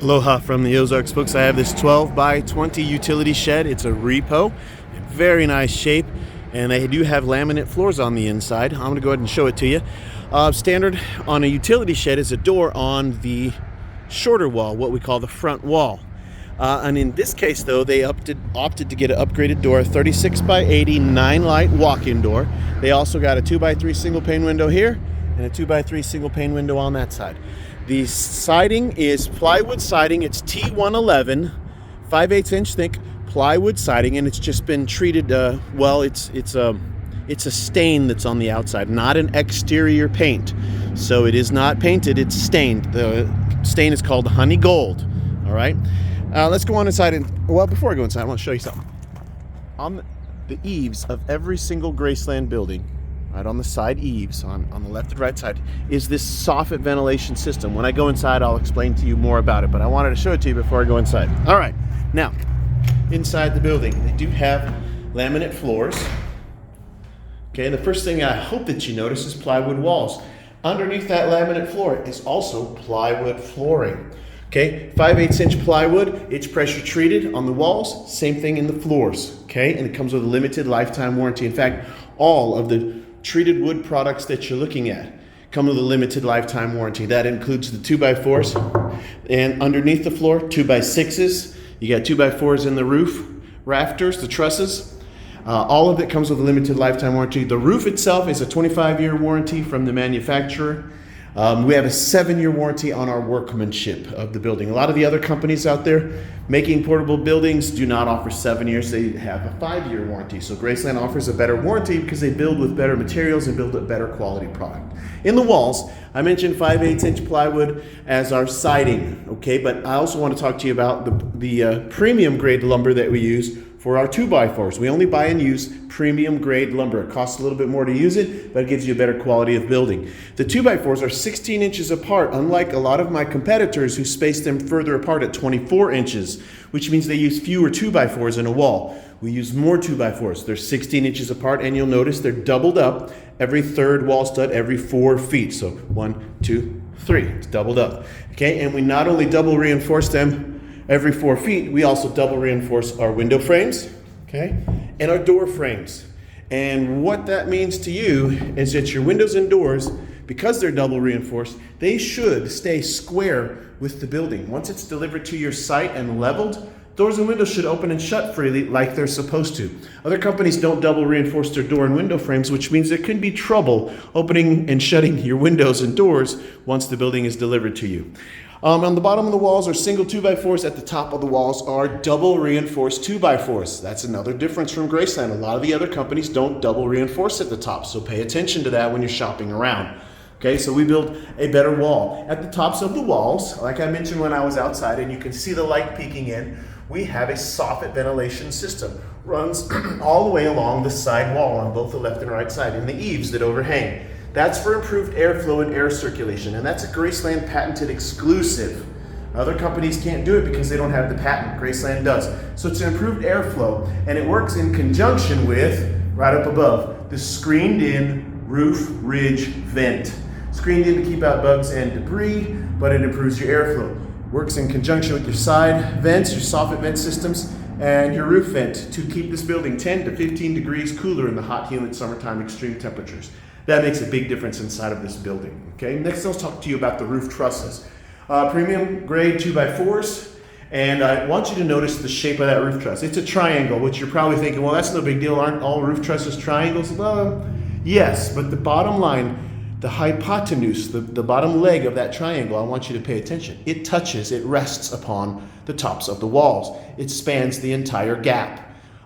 Aloha from the Ozarks Books. I have this 12 by 20 utility shed. It's a REPO, very nice shape, and they do have laminate floors on the inside. I'm going to go ahead and show it to you. Standard on a utility shed is a door on the shorter wall, what we call the front wall. And in this case, though, they opted to get an upgraded door, a 36 by 80 9-light walk-in door. They also got a 2 by 3 single pane window here and a 2 by 3 single pane window on that side. The siding is plywood siding. It's T111, 5/8 inch thick plywood siding, and it's just been treated well. It's a stain that's on the outside, not an exterior paint. So it is not painted, it's stained. The stain is called honey gold. All right. Let's go on inside, and well, before I go inside, I want to show you something. On the eaves of every single Graceland building, right on the side eaves, on the left and right side, is this soffit ventilation system. When I go inside, I'll explain to you more about it, but I wanted to show it to you before I go inside. All right, now, inside the building, they do have laminate floors. Okay, and the first thing I hope that you notice is plywood walls. Underneath that laminate floor is also plywood flooring. Okay, 5/8 inch plywood, it's pressure treated on the walls, same thing in the floors, okay? And it comes with a limited lifetime warranty. In fact, all of the treated wood products that you're looking at come with a limited lifetime warranty. That includes the 2x4s, and underneath the floor, 2x6s. You got 2x4s in the roof, rafters, the trusses. All of it comes with a limited lifetime warranty. The roof itself is a 25-year warranty from the manufacturer. We have a 7-year warranty on our workmanship of the building. A lot of the other companies out there making portable buildings do not offer 7 years. They have a 5-year warranty. So Graceland offers a better warranty because they build with better materials and build a better quality product. In the walls, I mentioned 5/8 inch plywood as our siding, okay? But I also want to talk to you about the premium grade lumber that we use for our 2x4s. We only buy and use premium grade lumber. It costs a little bit more to use it, but it gives you a better quality of building. The 2x4s are 16 inches apart, unlike a lot of my competitors who space them further apart at 24 inches, which means they use fewer 2x4s in a wall. We use more 2x4s. They're 16 inches apart, and you'll notice they're doubled up every third wall stud every 4 feet. So 1, 2, 3, it's doubled up. Okay, and we not only double reinforce them every 4 feet, we also double reinforce our window frames, okay, and our door frames. And what that means to you is that your windows and doors, because they're double reinforced, they should stay square with the building. Once it's delivered to your site and leveled, doors and windows should open and shut freely like they're supposed to. Other companies don't double reinforce their door and window frames, which means there can be trouble opening and shutting your windows and doors once the building is delivered to you. On the bottom of the walls are single 2x4s. At the top of the walls are double reinforced 2x4s. That's another difference from Graceland. A lot of the other companies don't double reinforce at the top, so pay attention to that when you're shopping around. Okay, so we build a better wall. At the tops of the walls, like I mentioned when I was outside, and you can see the light peeking in, we have a soffit ventilation system. Runs all the way along the side wall on both the left and right side, and the eaves that overhang. That's for improved airflow and air circulation, and that's a Graceland patented exclusive. Other companies can't do it because they don't have the patent. Graceland does. So it's an improved airflow, and it works in conjunction with, right up above, the screened-in roof ridge vent. Screened in to keep out bugs and debris, but it improves your airflow. Works in conjunction with your side vents, your soffit vent systems, and your roof vent to keep this building 10 to 15 degrees cooler in the hot, humid summertime extreme temperatures. That makes a big difference inside of this building. Okay, next I'll talk to you about the roof trusses. Premium grade 2x4s, and I want you to notice the shape of that roof truss. It's a triangle, which you're probably thinking, well, that's no big deal. Aren't all roof trusses triangles? Well, yes, but the bottom line, the hypotenuse, the bottom leg of that triangle, I want you to pay attention. It touches, it rests upon the tops of the walls. It spans the entire gap.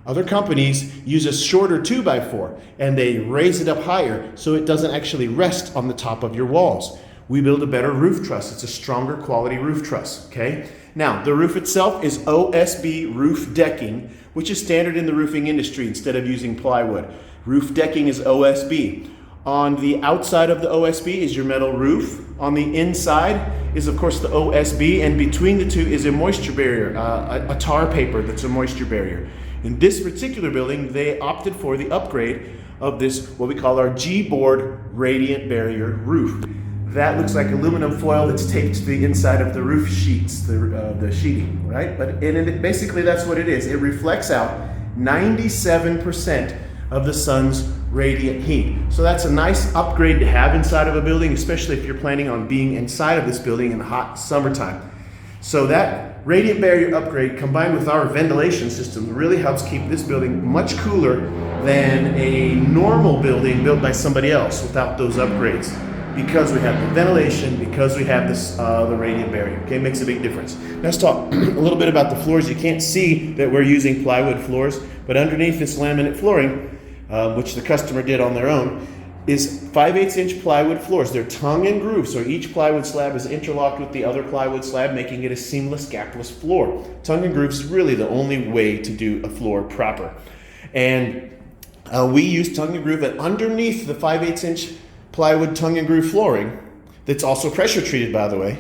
Other companies use a shorter 2x4 and they raise it up higher so it doesn't actually rest on the top of your walls. We build a better roof truss. It's a stronger quality roof truss, okay? Now, the roof itself is OSB roof decking, which is standard in the roofing industry instead of using plywood. Roof decking is OSB. On the outside of the OSB is your metal roof. On the inside is, of course, the OSB, and between the two is a moisture barrier, a tar paper that's a moisture barrier. In this particular building, they opted for the upgrade of this, what we call our G-board radiant barrier roof. that looks like aluminum foil that's taped to the inside of the roof sheets, the sheeting, right? But basically that's what it is. It reflects out 97% of the sun's radiant heat. So that's a nice upgrade to have inside of a building, especially if you're planning on being inside of this building in the hot summertime. So that radiant barrier upgrade combined with our ventilation system really helps keep this building much cooler than a normal building built by somebody else without those upgrades. Because we have the ventilation, because we have this the radiant barrier. Okay, makes a big difference. Let's talk a little bit about the floors. You can't see that we're using plywood floors, but underneath this laminate flooring, which the customer did on their own, is 5/8" plywood floors. They're tongue and groove, so each plywood slab is interlocked with the other plywood slab, making it a seamless, gapless floor. Tongue and groove is really the only way to do a floor proper. And we use tongue and groove, and underneath the 5/8" plywood tongue and groove flooring, that's also pressure treated, by the way,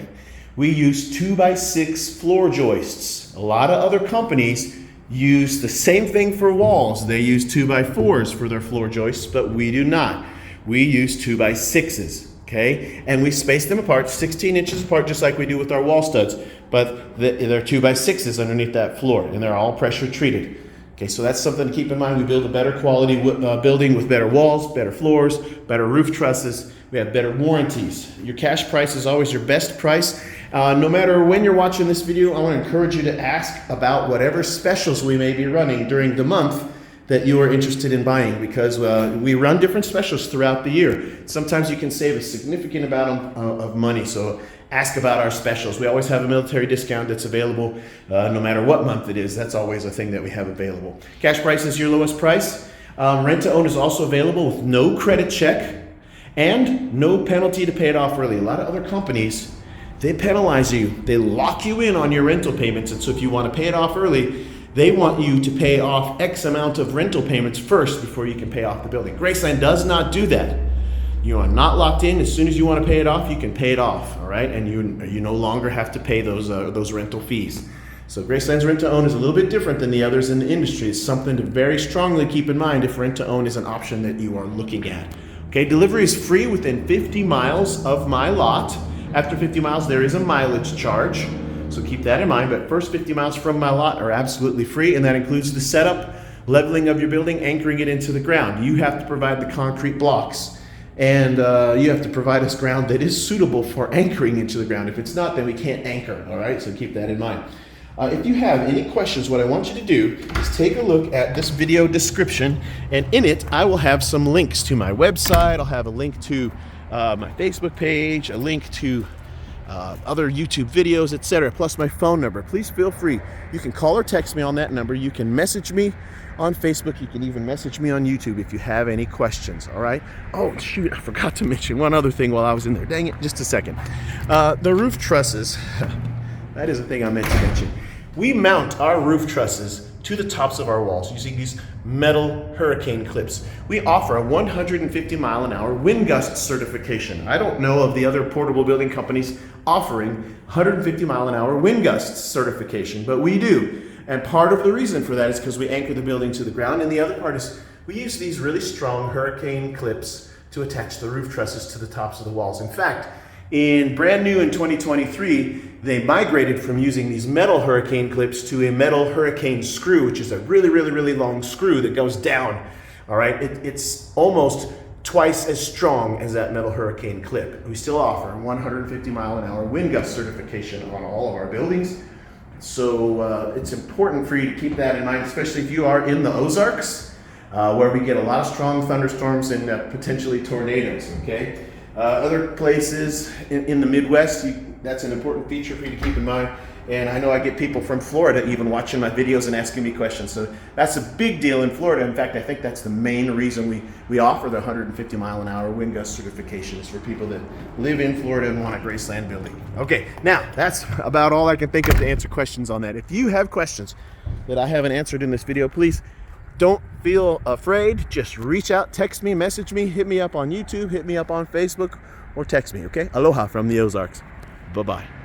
we use 2x6 floor joists. A lot of other companies use the same thing for walls. They use 2x4s for their floor joists, but we do not. We use 2x6s, okay? And we space them apart, 16 inches apart, just like we do with our wall studs, but they're 2x6s underneath that floor, and they're all pressure treated. Okay, so that's something to keep in mind. We build a better quality building with better walls, better floors, better roof trusses. We have better warranties. Your cash price is always your best price. No matter when you're watching this video, I want to encourage you to ask about whatever specials we may be running during the month that you are interested in buying, because we run different specials throughout the year. Sometimes you can save a significant amount of money, so ask about our specials. We always have a military discount that's available no matter what month it is. That's always a thing that we have available. Cash price is your lowest price. Rent to own is also available with no credit check and no penalty to pay it off early. A lot of other companies, they penalize you. They lock you in on your rental payments, and so if you want to pay it off early, they want you to pay off X amount of rental payments first before you can pay off the building. Graceland does not do that. You are not locked in. As soon as you want to pay it off, you can pay it off, all right? And you no longer have to pay those rental fees. So Graceland's rent to own is a little bit different than the others in the industry. It's something to very strongly keep in mind if rent to own is an option that you are looking at. Okay, delivery is free within 50 miles of my lot. After 50 miles, there is a mileage charge. So keep that in mind, but first 50 miles from my lot are absolutely free, and that includes the setup, leveling of your building, anchoring it into the ground. You have to provide the concrete blocks, and you have to provide us ground that is suitable for anchoring into the ground. If it's not, then we can't anchor, all right? So keep that in mind. If you have any questions, what I want you to do is take a look at this video description, and in it, I will have some links to my website. I'll have a link to my Facebook page, a link to other YouTube videos, etc., plus my phone number. Please feel free. You can call or text me on that number. You can message me on Facebook. You can even message me on YouTube if you have any questions, all right? Oh, shoot, I forgot to mention one other thing while I was in there. Dang it, just a second. The roof trusses, that is a thing I meant to mention. We mount our roof trusses to the tops of our walls using these metal hurricane clips. We offer a 150-mile-an-hour wind gust certification. I don't know of the other portable building companies offering 150-mile-an-hour wind gust certification, but we do. And part of the reason for that is because we anchor the building to the ground, and the other part is we use these really strong hurricane clips to attach the roof trusses to the tops of the walls. In fact, brand new in 2023, they migrated from using these metal hurricane clips to a metal hurricane screw, which is a really, really, really long screw that goes down. All right, it's almost twice as strong as that metal hurricane clip. We still offer 150-mile-an-hour wind gust certification on all of our buildings. So it's important for you to keep that in mind, especially if you are in the Ozarks, where we get a lot of strong thunderstorms and potentially tornadoes, okay? Other places in the Midwest, that's an important feature for you to keep in mind. And I know I get people from Florida even watching my videos and asking me questions. So that's a big deal in Florida. In fact, I think that's the main reason we offer the 150-mile-an-hour wind gust certification, is for people that live in Florida and want a Graceland building. Okay, now that's about all I can think of to answer questions on that. If you have questions that I haven't answered in this video, please don't feel afraid. Just reach out, text me, message me, hit me up on YouTube, hit me up on Facebook, or text me, okay? Aloha from the Ozarks. Bye-bye.